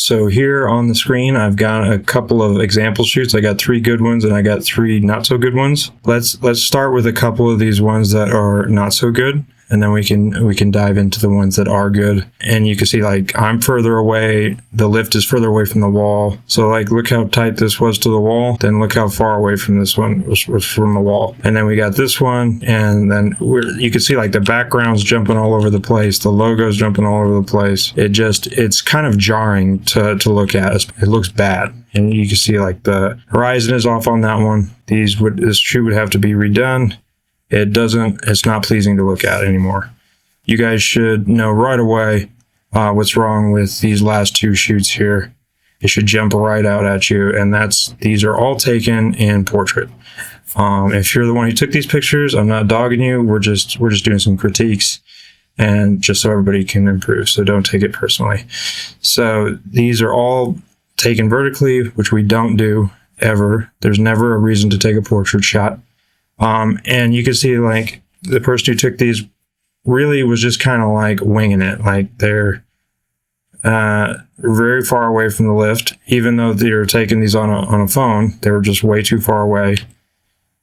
So here on the screen, I've got a couple of example shoots. I got 3 good ones and I got 3 not so good ones. Let's start with a couple of these ones that are not so good, and then we can dive into the ones that are good. And you can see, like, I'm further away, the lift is further away from the wall. So like, look how tight this was to the wall, then look how far away from this one was from the wall. And then we got this one, and then you can see, like, the background's jumping all over the place, the logo's jumping all over the place. It's kind of jarring to look at. It looks bad. And you can see, like, the horizon is off on that one. This shoot would have to be redone. It's not pleasing to look at anymore. You guys should know right away what's wrong with these last 2 shoots here. It should jump right out at you, and these are all taken in portrait. If you're the one who took these pictures, I'm not dogging you. We're just doing some critiques, and just so everybody can improve. So don't take it personally. So these are all taken vertically, which we don't do ever. There's never a reason to take a portrait shot. And you can see, like, the person who took these really was just kind of like winging it. Like, they're very far away from the lift. Even though they're taking these on a phone, they were just way too far away.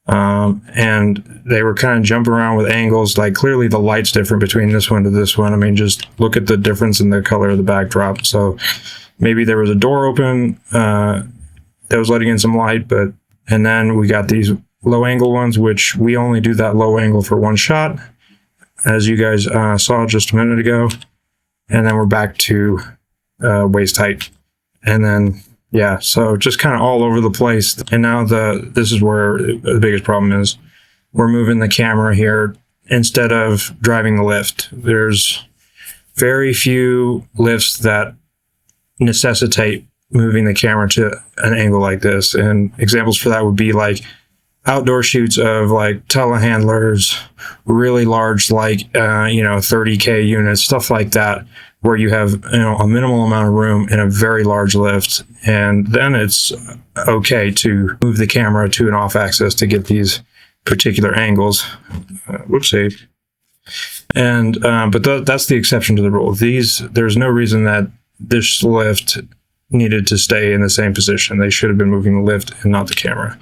And they were kind of jumping around with angles. Like, clearly the light's different between this one to this one. I mean, just look at the difference in the color of the backdrop. So maybe there was a door open that was letting in some light, and then we got these low angle ones, which we only do that low angle for 1 shot, as you guys saw just a minute ago. And then we're back to waist height. And then, yeah, so just kind of all over the place. And now this is where the biggest problem is. We're moving the camera here instead of driving the lift. There's very few lifts that necessitate moving the camera to an angle like this. And examples for that would be like outdoor shoots of like telehandlers, really large, like 30K units, stuff like that, where you have a minimal amount of room in a very large lift, and then it's okay to move the camera to an off axis to get these particular angles. Whoopsie. And but that's the exception to the rule. There's no reason that this lift needed to stay in the same position. They should have been moving the lift and not the camera.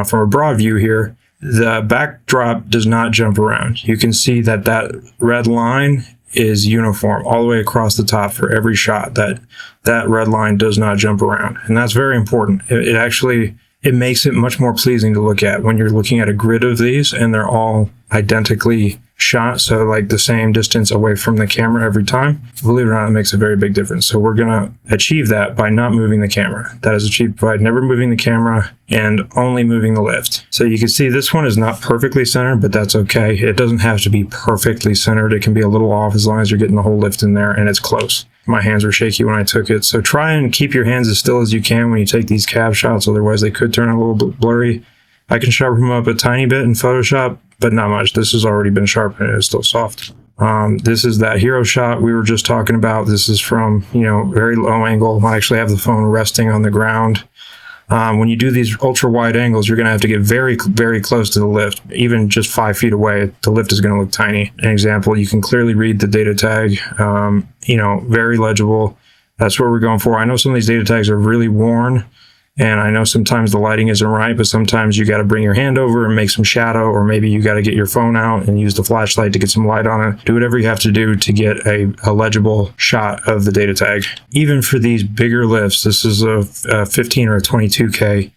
From a broad view here, the backdrop does not jump around. You can see that red line is uniform all the way across the top for every shot. That red line does not jump around. And that's very important. It makes it much more pleasing to look at when you're looking at a grid of these and they're all identically shot, so like the same distance away from the camera every time. Believe it or not, it makes a very big difference. So we're going to achieve that by not moving the camera. That is achieved by never moving the camera and only moving the lift. So you can see this one is not perfectly centered, but that's okay. It doesn't have to be perfectly centered. It can be a little off as long as you're getting the whole lift in there and it's close. My hands were shaky when I took it. So try and keep your hands as still as you can when you take these cab shots, otherwise they could turn a little bit blurry. I can sharpen them up a tiny bit in Photoshop, but not much. This has already been sharpened and it's still soft. This is that hero shot we were just talking about. This is from, very low angle. I actually have the phone resting on the ground. When you do these ultra wide angles, you're going to have to get very, very close to the lift. Even just 5 feet away, the lift is going to look tiny. An example, you can clearly read the data tag, very legible. That's what we're going for. I know some of these data tags are really worn, and I know sometimes the lighting isn't right, but sometimes you got to bring your hand over and make some shadow, or maybe you got to get your phone out and use the flashlight to get some light on it. Do whatever you have to do to get a legible shot of the data tag. Even for these bigger lifts, this is a 15 or a 22K,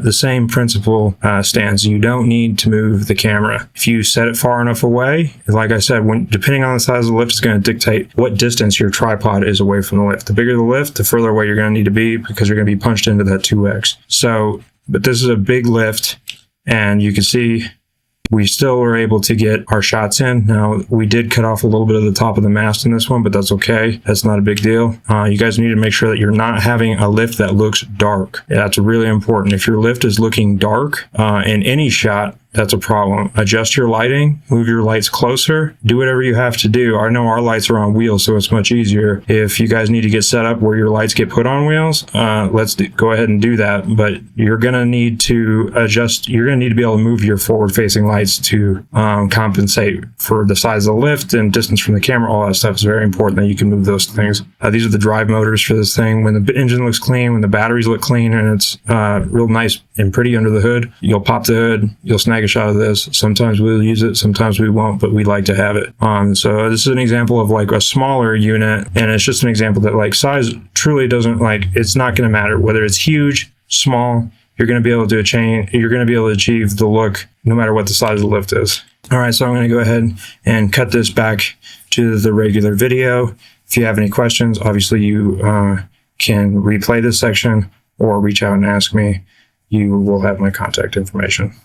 the same principle stands. You don't need to move the camera. If you set it far enough away, like I said, depending on the size of the lift, it's going to dictate what distance your tripod is away from the lift. The bigger the lift, the further away you're going to need to be, because you're going to be punched into that 2X. So, but this is a big lift, and you can see we still were able to get our shots in. Now, we did cut off a little bit of the top of the mast in this one, but that's okay. That's not a big deal. You guys need to make sure that you're not having a lift that looks dark. That's really important. If your lift is looking dark in any shot, that's a problem. Adjust your lighting, move your lights closer, do whatever you have to do. I know our lights are on wheels, so it's much easier. If you guys need to get set up where your lights get put on wheels, go ahead and do that. But you're going to need to adjust. You're going to need to be able to move your forward-facing lights to compensate for the size of the lift and distance from the camera. All that stuff is very important that you can move those things. These are the drive motors for this thing. When the engine looks clean, when the batteries look clean, and it's real nice and pretty under the hood, you'll pop the hood, you'll snag a shot of this. Sometimes we'll use it, sometimes we won't, but we like to have it on. So this is an example of like a smaller unit, and it's just an example that like size truly doesn't, like, it's not going to matter whether it's huge, small. You're going to be able to you're going to be able to achieve the look no matter what the size of the lift is. All right, so I'm going to go ahead and cut this back to the regular video. If you have any questions, obviously you can replay this section or reach out and ask me. You will have my contact information.